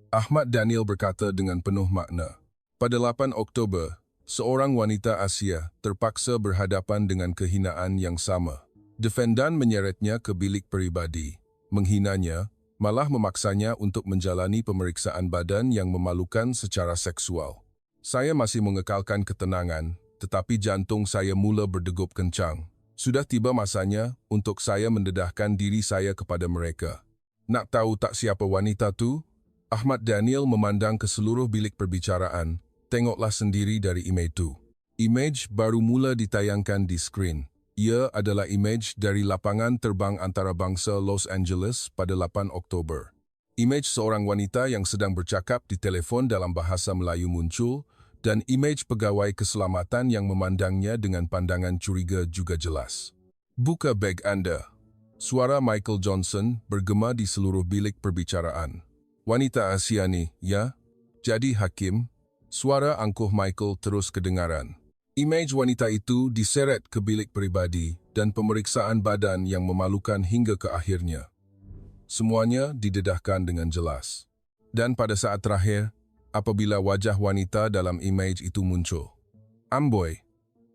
Ahmad Daniel berkata dengan penuh makna. Pada 8 Oktober, seorang wanita Asia terpaksa berhadapan dengan kehinaan yang sama. Defendan menyeretnya ke bilik peribadi, menghinanya, malah memaksanya untuk menjalani pemeriksaan badan yang memalukan secara seksual. Saya masih mengekalkan ketenangan, tetapi jantung saya mula berdegup kencang. Sudah tiba masanya untuk saya mendedahkan diri saya kepada mereka. Nak tahu tak siapa wanita tu? Ahmad Daniel memandang ke seluruh bilik perbicaraan. Tengoklah sendiri dari imej tu. Imej baru mula ditayangkan di skrin. Ia adalah imej dari lapangan terbang antarabangsa Los Angeles pada 8 Oktober. Imej seorang wanita yang sedang bercakap di telefon dalam bahasa Melayu muncul dan imej pegawai keselamatan yang memandangnya dengan pandangan curiga juga jelas. Buka beg Anda. Suara Michael Johnson bergema di seluruh bilik perbicaraan. Wanita Asia ni, ya? Jadi Hakim? Suara angkuh Michael terus kedengaran. Imej wanita itu diseret ke bilik peribadi dan pemeriksaan badan yang memalukan hingga ke akhirnya. Semuanya didedahkan dengan jelas. Dan pada saat terakhir, apabila wajah wanita dalam imej itu muncul. Amboi,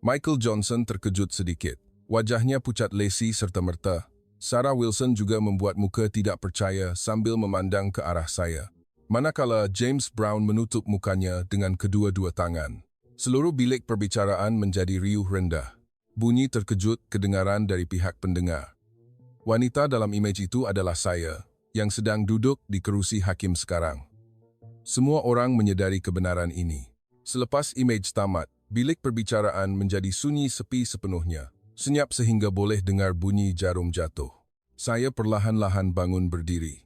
Michael Johnson terkejut sedikit. Wajahnya pucat lesi serta-merta. Sarah Wilson juga membuat muka tidak percaya sambil memandang ke arah saya. Manakala James Brown menutup mukanya dengan kedua-dua tangan. Seluruh bilik perbicaraan menjadi riuh rendah. Bunyi terkejut kedengaran dari pihak pendengar. Wanita dalam imej itu adalah saya, yang sedang duduk di kerusi hakim sekarang. Semua orang menyedari kebenaran ini. Selepas imej tamat, bilik perbicaraan menjadi sunyi sepi sepenuhnya. Senyap sehingga boleh dengar bunyi jarum jatuh. Saya perlahan-lahan bangun berdiri.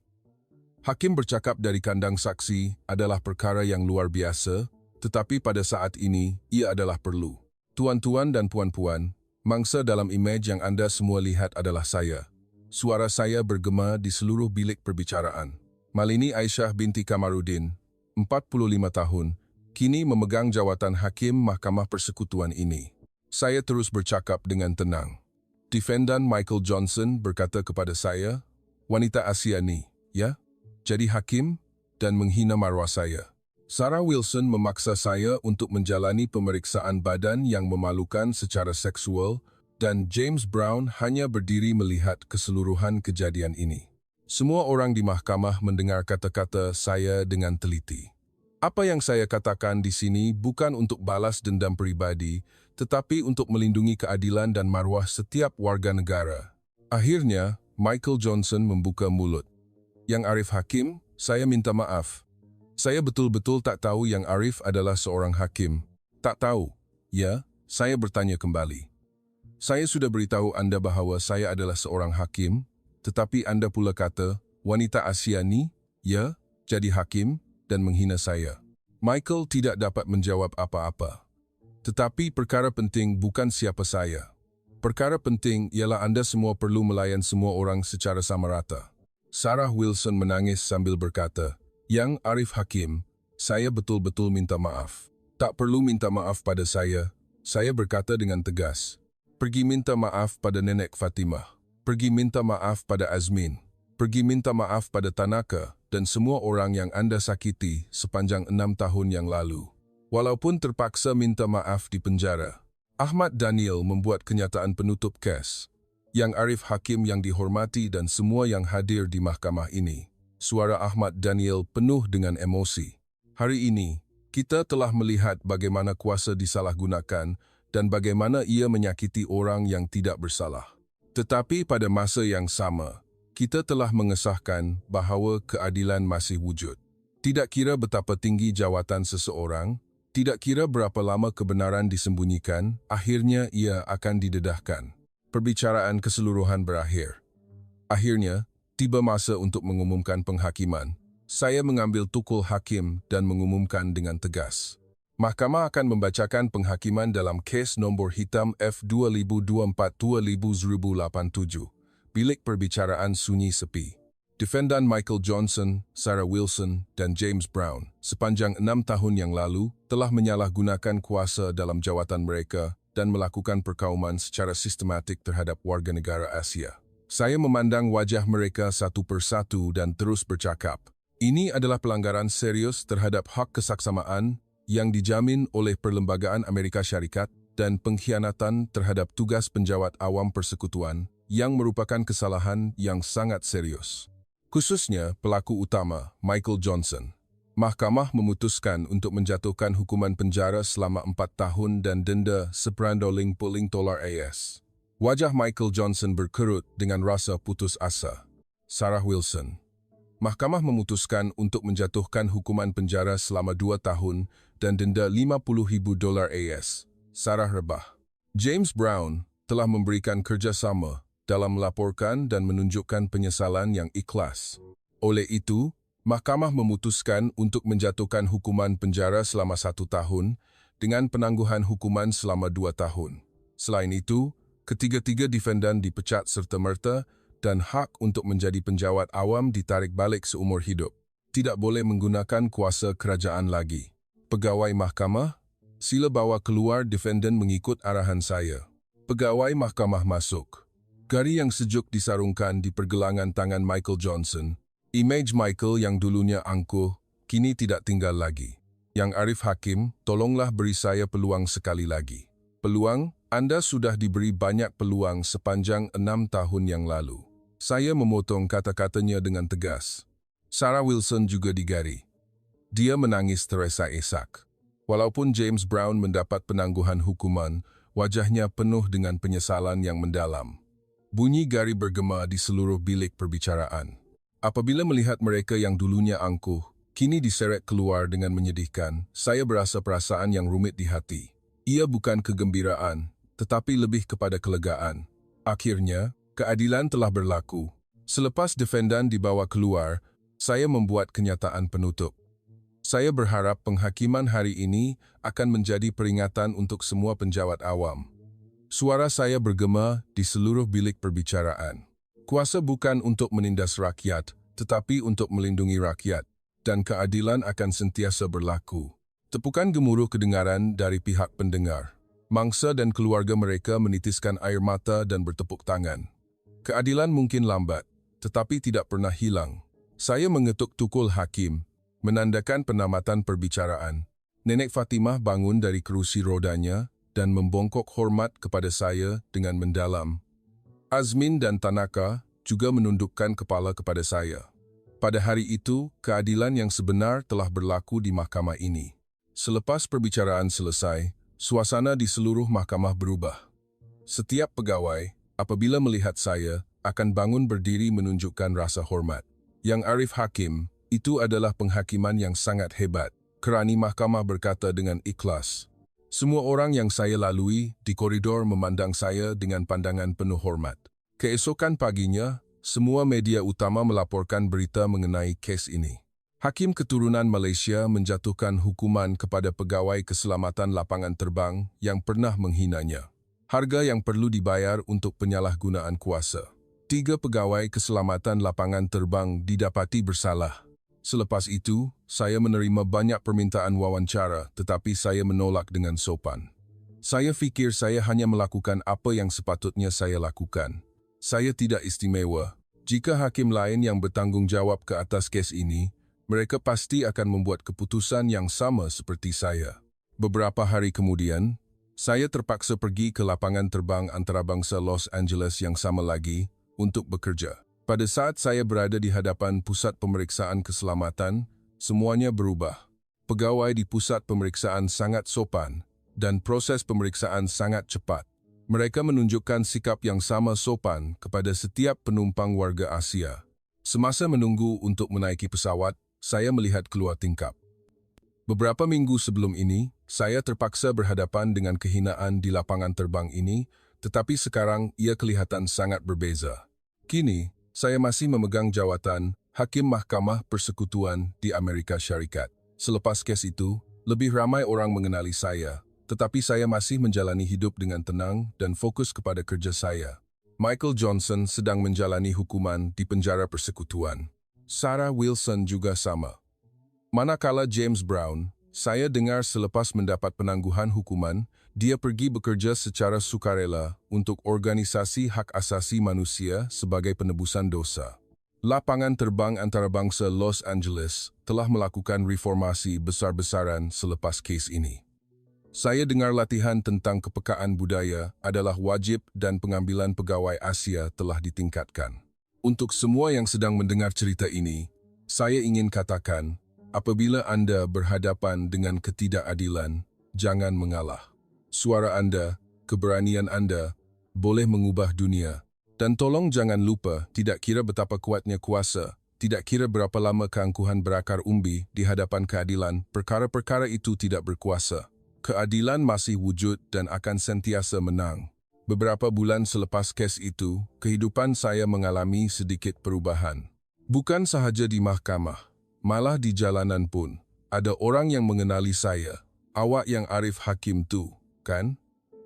Hakim bercakap dari kandang saksi adalah perkara yang luar biasa, tetapi pada saat ini, ia adalah perlu. Tuan-tuan dan puan-puan, mangsa dalam imej yang Anda semua lihat adalah saya. Suara saya bergema di seluruh bilik perbicaraan. Malini Aisyah binti Kamarudin, 45 tahun, kini memegang jawatan hakim Mahkamah Persekutuan ini. Saya terus bercakap dengan tenang. Defendan Michael Johnson berkata kepada saya, "Wanita Asia ni, ya, jadi hakim dan menghina maruah saya." Sarah Wilson memaksa saya untuk menjalani pemeriksaan badan yang memalukan secara seksual dan James Brown hanya berdiri melihat keseluruhan kejadian ini. Semua orang di mahkamah mendengar kata-kata saya dengan teliti. Apa yang saya katakan di sini bukan untuk balas dendam pribadi, tetapi untuk melindungi keadilan dan maruah setiap warga negara. Akhirnya, Michael Johnson membuka mulut. "Yang Arif Hakim, saya minta maaf. Saya betul-betul tak tahu yang Arif adalah seorang hakim." "Tak tahu?" "Ya," saya bertanya kembali. "Saya sudah beritahu Anda bahawa saya adalah seorang hakim, tetapi Anda pula kata, wanita Asia ni, ya, jadi hakim dan menghina saya." Michael tidak dapat menjawab apa-apa. "Tetapi perkara penting bukan siapa saya. Perkara penting ialah Anda semua perlu melayan semua orang secara sama rata." Sarah Wilson menangis sambil berkata, "Yang Arif Hakim, saya betul-betul minta maaf." "Tak perlu minta maaf pada saya berkata dengan tegas. "Pergi minta maaf pada Nenek Fatimah. Pergi minta maaf pada Azmin. Pergi minta maaf pada Tanaka dan semua orang yang Anda sakiti sepanjang 6 tahun yang lalu. Walaupun terpaksa minta maaf di penjara." Ahmad Daniel membuat kenyataan penutup kes. "Yang Arif Hakim yang dihormati dan semua yang hadir di mahkamah ini." Suara Ahmad Daniel penuh dengan emosi. "Hari ini, kita telah melihat bagaimana kuasa disalahgunakan dan bagaimana ia menyakiti orang yang tidak bersalah. Tetapi pada masa yang sama, kita telah mengesahkan bahawa keadilan masih wujud. Tidak kira betapa tinggi jawatan seseorang, tidak kira berapa lama kebenaran disembunyikan, akhirnya ia akan didedahkan." Perbicaraan keseluruhan berakhir. Akhirnya, tiba masa untuk mengumumkan penghakiman. Saya mengambil tukul hakim dan mengumumkan dengan tegas. Mahkamah akan membacakan penghakiman dalam kes nombor hitam F2024-2087. Bilik perbicaraan sunyi sepi. Defendan Michael Johnson, Sarah Wilson, dan James Brown sepanjang 6 tahun yang lalu telah menyalahgunakan kuasa dalam jawatan mereka dan melakukan perkauman secara sistematik terhadap warga negara Asia. Saya memandang wajah mereka satu persatu dan terus bercakap. Ini adalah pelanggaran serius terhadap hak kesaksamaan yang dijamin oleh Perlembagaan Amerika Syarikat dan pengkhianatan terhadap tugas penjawat awam persekutuan yang merupakan kesalahan yang sangat serius. Khususnya pelaku utama, Michael Johnson. Mahkamah memutuskan untuk menjatuhkan hukuman penjara selama 4 tahun dan denda $150 AS. Wajah Michael Johnson berkerut dengan rasa putus asa. Sarah Wilson. Mahkamah memutuskan untuk menjatuhkan hukuman penjara selama 2 tahun dan denda $50,000 AS. Sarah rebah. James Brown telah memberikan kerjasama dalam melaporkan dan menunjukkan penyesalan yang ikhlas. Oleh itu, Mahkamah memutuskan untuk menjatuhkan hukuman penjara selama 1 tahun dengan penangguhan hukuman selama 2 tahun. Selain itu, ketiga-tiga defendan dipecat serta-merta dan hak untuk menjadi penjawat awam ditarik balik seumur hidup. Tidak boleh menggunakan kuasa kerajaan lagi. Pegawai mahkamah, sila bawa keluar defendan mengikut arahan saya. Pegawai mahkamah masuk. Gari yang sejuk disarungkan di pergelangan tangan Michael Johnson. Image Michael yang dulunya angkuh, kini tidak tinggal lagi. Yang Arif Hakim, tolonglah beri saya peluang sekali lagi. Peluang? Anda sudah diberi banyak peluang sepanjang 6 tahun yang lalu. Saya memotong kata-katanya dengan tegas. Sarah Wilson juga digari. Dia menangis teresa-esak. Walaupun James Brown mendapat penangguhan hukuman, wajahnya penuh dengan penyesalan yang mendalam. Bunyi gari bergema di seluruh bilik perbicaraan. Apabila melihat mereka yang dulunya angkuh, kini diseret keluar dengan menyedihkan, saya berasa perasaan yang rumit di hati. Ia bukan kegembiraan, tetapi lebih kepada kelegaan. Akhirnya, keadilan telah berlaku. Selepas defendan dibawa keluar, saya membuat kenyataan penutup. Saya berharap penghakiman hari ini akan menjadi peringatan untuk semua penjawat awam. Suara saya bergema di seluruh bilik perbicaraan. Kuasa bukan untuk menindas rakyat, tetapi untuk melindungi rakyat, dan keadilan akan sentiasa berlaku. Tepukan gemuruh kedengaran dari pihak pendengar. Mangsa dan keluarga mereka menitiskan air mata dan bertepuk tangan. Keadilan mungkin lambat, tetapi tidak pernah hilang. Saya mengetuk tukul hakim, menandakan penamatan perbicaraan. Nenek Fatimah bangun dari kerusi rodanya dan membongkok hormat kepada saya dengan mendalam. Azmin dan Tanaka juga menundukkan kepala kepada saya. Pada hari itu, keadilan yang sebenar telah berlaku di mahkamah ini. Selepas perbicaraan selesai, suasana di seluruh mahkamah berubah. Setiap pegawai, apabila melihat saya, akan bangun berdiri menunjukkan rasa hormat. Yang Arif Hakim, itu adalah penghakiman yang sangat hebat. Kerani mahkamah berkata dengan ikhlas. Semua orang yang saya lalui di koridor memandang saya dengan pandangan penuh hormat. Keesokan paginya, semua media utama melaporkan berita mengenai kes ini. Hakim keturunan Malaysia menjatuhkan hukuman kepada pegawai keselamatan lapangan terbang yang pernah menghinanya. Harga yang perlu dibayar untuk penyalahgunaan kuasa. 3 pegawai keselamatan lapangan terbang didapati bersalah. Selepas itu, saya menerima banyak permintaan wawancara, tetapi saya menolak dengan sopan. Saya fikir saya hanya melakukan apa yang sepatutnya saya lakukan. Saya tidak istimewa. Jika hakim lain yang bertanggung jawab ke atas kes ini, mereka pasti akan membuat keputusan yang sama seperti saya. Beberapa hari kemudian, saya terpaksa pergi ke lapangan terbang antarabangsa Los Angeles yang sama lagi untuk bekerja. Pada saat saya berada di hadapan pusat pemeriksaan keselamatan, semuanya berubah. Pegawai di pusat pemeriksaan sangat sopan dan proses pemeriksaan sangat cepat. Mereka menunjukkan sikap yang sama sopan kepada setiap penumpang warga Asia. Semasa menunggu untuk menaiki pesawat, saya melihat keluar tingkap. Beberapa minggu sebelum ini, saya terpaksa berhadapan dengan kehinaan di lapangan terbang ini, tetapi sekarang ia kelihatan sangat berbeza. Kini, saya masih memegang jawatan Hakim Mahkamah Persekutuan di Amerika Syarikat. Selepas kes itu, lebih ramai orang mengenali saya, tetapi saya masih menjalani hidup dengan tenang dan fokus kepada kerja saya. Michael Johnson sedang menjalani hukuman di penjara persekutuan. Sarah Wilson juga sama. Manakala James Brown, saya dengar selepas mendapat penangguhan hukuman, dia pergi bekerja secara sukarela untuk organisasi hak asasi manusia sebagai penebusan dosa. Lapangan terbang antarabangsa Los Angeles telah melakukan reformasi besar-besaran selepas kes ini. Saya dengar latihan tentang kepekaan budaya adalah wajib dan pengambilan pegawai Asia telah ditingkatkan. Untuk semua yang sedang mendengar cerita ini, saya ingin katakan, apabila Anda berhadapan dengan ketidakadilan, jangan mengalah. Suara Anda, keberanian Anda, boleh mengubah dunia. Dan tolong jangan lupa, tidak kira betapa kuatnya kuasa, tidak kira berapa lama keangkuhan berakar umbi di hadapan keadilan, perkara-perkara itu tidak berkuasa. Keadilan masih wujud dan akan sentiasa menang. Beberapa bulan selepas kes itu, kehidupan saya mengalami sedikit perubahan. Bukan sahaja di mahkamah, malah di jalanan pun. Ada orang yang mengenali saya. Awak yang Arif Hakim tu, kan?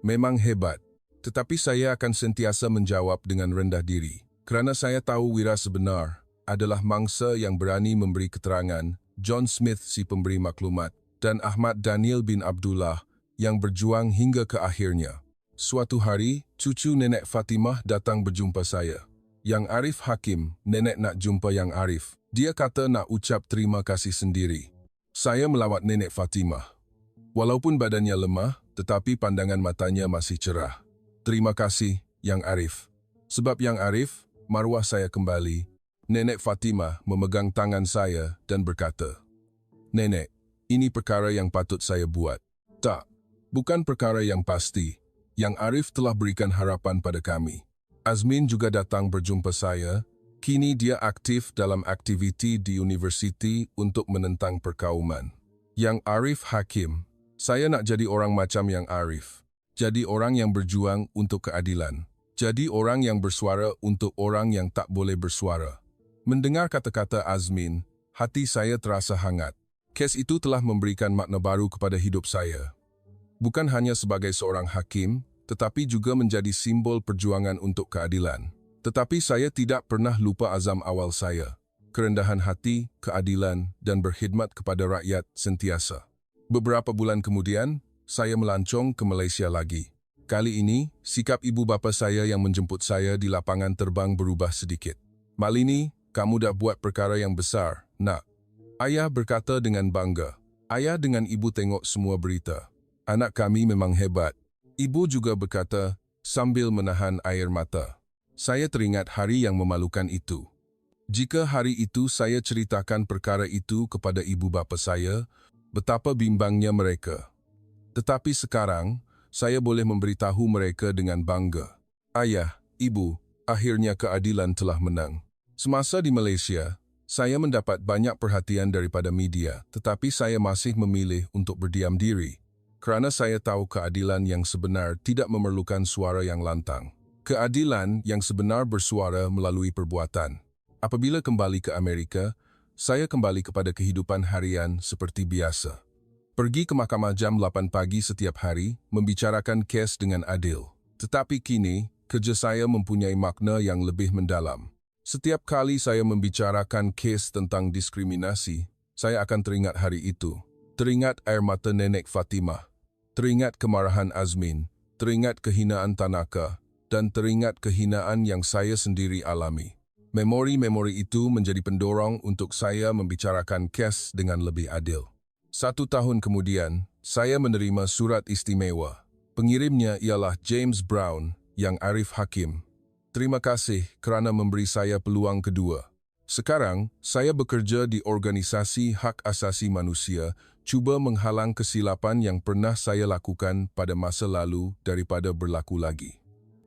Memang hebat. Tetapi saya akan sentiasa menjawab dengan rendah diri. Kerana saya tahu wira sebenar adalah mangsa yang berani memberi keterangan, John Smith si pemberi maklumat, dan Ahmad Daniel bin Abdullah yang berjuang hingga ke akhirnya. Suatu hari, cucu Nenek Fatimah datang berjumpa saya. Yang Arif Hakim, nenek nak jumpa Yang Arif. Dia kata nak ucap terima kasih sendiri. Saya melawat Nenek Fatimah. Walaupun badannya lemah, tetapi pandangan matanya masih cerah. Terima kasih, Yang Arif. Sebab Yang Arif, maruah saya kembali. Nenek Fatimah memegang tangan saya dan berkata, Nenek, ini perkara yang patut saya buat. Tak, bukan perkara yang pasti. Yang Arif telah berikan harapan pada kami. Azmin juga datang berjumpa saya. Kini dia aktif dalam aktiviti di universiti untuk menentang perkauman. Yang Arif Hakim, saya nak jadi orang macam Yang Arif. Jadi orang yang berjuang untuk keadilan. Jadi orang yang bersuara untuk orang yang tak boleh bersuara. Mendengar kata-kata Azmin, hati saya terasa hangat. Kes itu telah memberikan makna baru kepada hidup saya. Bukan hanya sebagai seorang hakim, tetapi juga menjadi simbol perjuangan untuk keadilan. Tetapi saya tidak pernah lupa azam awal saya. Kerendahan hati, keadilan, dan berkhidmat kepada rakyat sentiasa. Beberapa bulan kemudian, saya melancong ke Malaysia lagi. Kali ini, sikap ibu bapa saya yang menjemput saya di lapangan terbang berubah sedikit. "Malini, kamu dah buat perkara yang besar, nak," ayah berkata dengan bangga. Ayah dengan ibu tengok semua berita. "Anak kami memang hebat," ibu juga berkata sambil menahan air mata. Saya teringat hari yang memalukan itu. Jika hari itu saya ceritakan perkara itu kepada ibu bapa saya, betapa bimbangnya mereka. Tetapi sekarang, saya boleh memberitahu mereka dengan bangga. "Ayah, ibu, akhirnya keadilan telah menang." Semasa di Malaysia, saya mendapat banyak perhatian daripada media, tetapi saya masih memilih untuk berdiam diri, kerana saya tahu keadilan yang sebenar tidak memerlukan suara yang lantang. Keadilan yang sebenar bersuara melalui perbuatan. Apabila kembali ke Amerika, saya kembali kepada kehidupan harian seperti biasa. Pergi ke mahkamah jam 8 pagi setiap hari, membicarakan kes dengan adil. Tetapi kini, kerja saya mempunyai makna yang lebih mendalam. Setiap kali saya membicarakan kes tentang diskriminasi, saya akan teringat hari itu. Teringat air mata nenek Fatimah, teringat kemarahan Azmin, teringat kehinaan Tanaka, dan teringat kehinaan yang saya sendiri alami. Memori-memori itu menjadi pendorong untuk saya membicarakan kes dengan lebih adil. 1 tahun kemudian, saya menerima surat istimewa. Pengirimnya ialah James Brown yang Arif Hakim. Terima kasih kerana memberi saya peluang kedua. Sekarang, saya bekerja di organisasi hak asasi manusia, cuba menghalang kesilapan yang pernah saya lakukan pada masa lalu daripada berlaku lagi.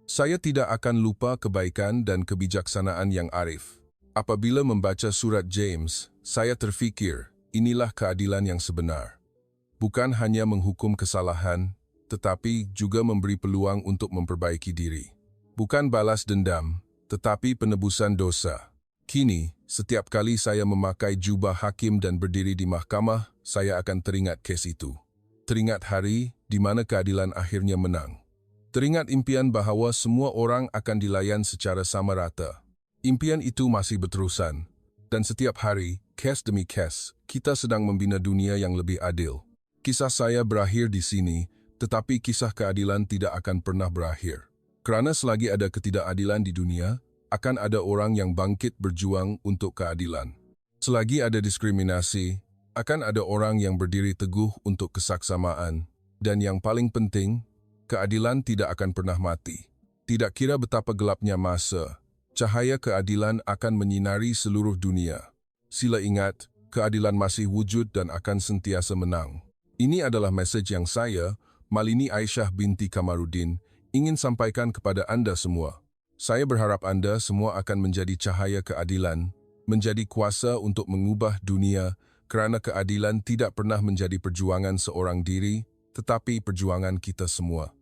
Saya tidak akan lupa kebaikan dan kebijaksanaan yang Arif. Apabila membaca surat James, saya terfikir, inilah keadilan yang sebenar. Bukan hanya menghukum kesalahan, tetapi juga memberi peluang untuk memperbaiki diri. Bukan balas dendam, tetapi penebusan dosa. Kini, setiap kali saya memakai jubah hakim dan berdiri di mahkamah, saya akan teringat kes itu. Teringat hari di mana keadilan akhirnya menang. Teringat impian bahawa semua orang akan dilayan secara sama rata. Impian itu masih berterusan. Dan setiap hari, kes demi kes, kita sedang membina dunia yang lebih adil. Kisah saya berakhir di sini, tetapi kisah keadilan tidak akan pernah berakhir. Kerana selagi ada ketidakadilan di dunia, akan ada orang yang bangkit berjuang untuk keadilan. Selagi ada diskriminasi, akan ada orang yang berdiri teguh untuk kesaksamaan. Dan yang paling penting, keadilan tidak akan pernah mati. Tidak kira betapa gelapnya masa, cahaya keadilan akan menyinari seluruh dunia. Sila ingat, keadilan masih wujud dan akan sentiasa menang. Ini adalah mesej yang saya, Malini Aisyah binti Kamarudin, ingin sampaikan kepada anda semua. Saya berharap anda semua akan menjadi cahaya keadilan, menjadi kuasa untuk mengubah dunia, kerana keadilan tidak pernah menjadi perjuangan seorang diri, tetapi perjuangan kita semua.